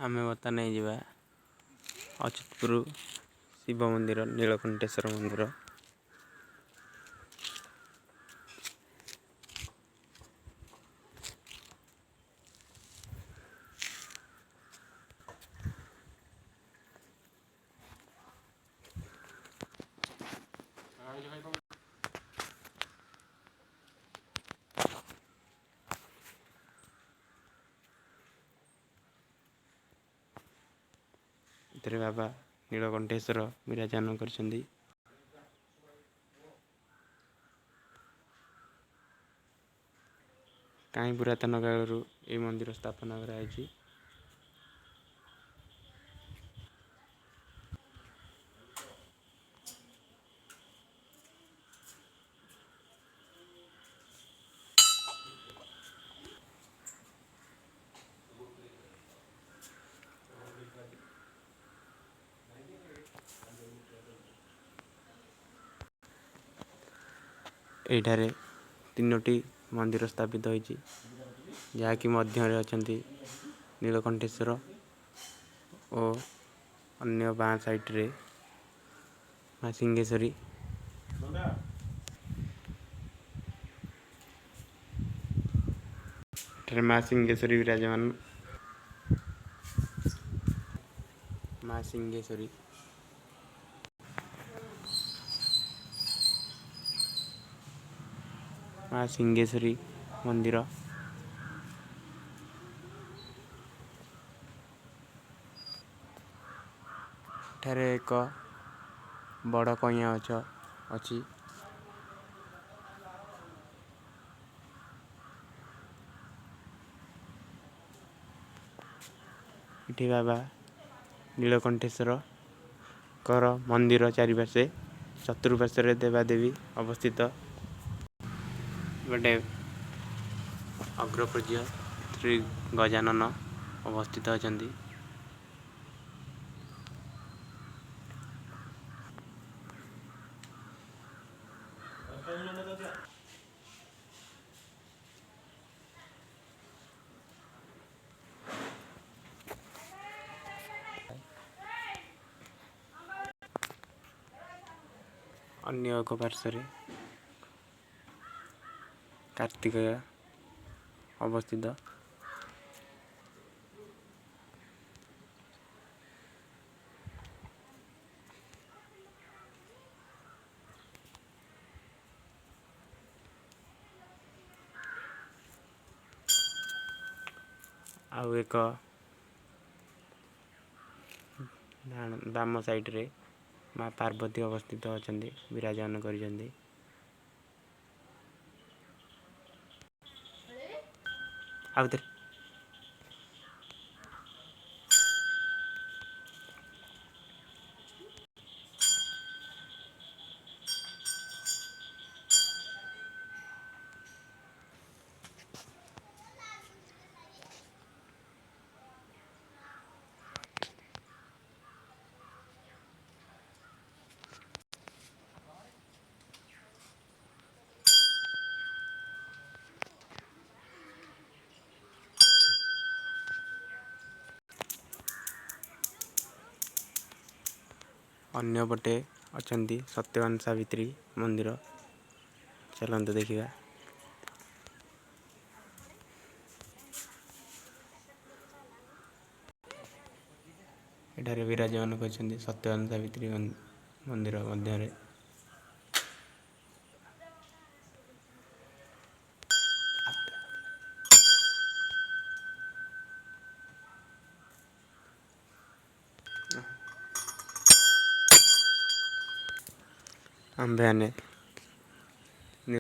आमे बर्तमान जा अच्युतपुर शिव मंदिर नीलकंठेश्वर मंदिर। इधर बाबा नीलकंठेश्वर विराजमान कर कहीं पुरातन कालू ये मंदिर स्थापना कराई। एठारे तीनोटी मंदिर स्थापित होती जहाँकि मध्य अछंती नीलकंठेश्वर और अन्य बाँ साइड रे माँ सिंहेश्वरी। माँ सिंहेश्वरी विराजमान। माँ सिंहेश्वरी माँ सिंहेश्वरी मंदिर। एठारे एक बड़ कइया गछ अच्छी। इठी बाबा नीलकंठेश्वर कर मंदिर चारिपार्श्वे चतुर्पार्श्वे देवादेवी अवस्थित। गोटे अग्रपूज्य श्री गजानन अवस्थित अछंती। अन्य एक पार्श्व कार्तिकेय अवस्थित। आउ एक बाम साइड रे माँ पार्वती अवस्थित अछंती विराजमान करिसेंती। आउथरे अन्य पटे अछंती सत्यवान सावित्री मंदिर। चलते देखिए। एठारे विराजमान कर सत्यवान सावित्री मंदिर मध्य आंबे आने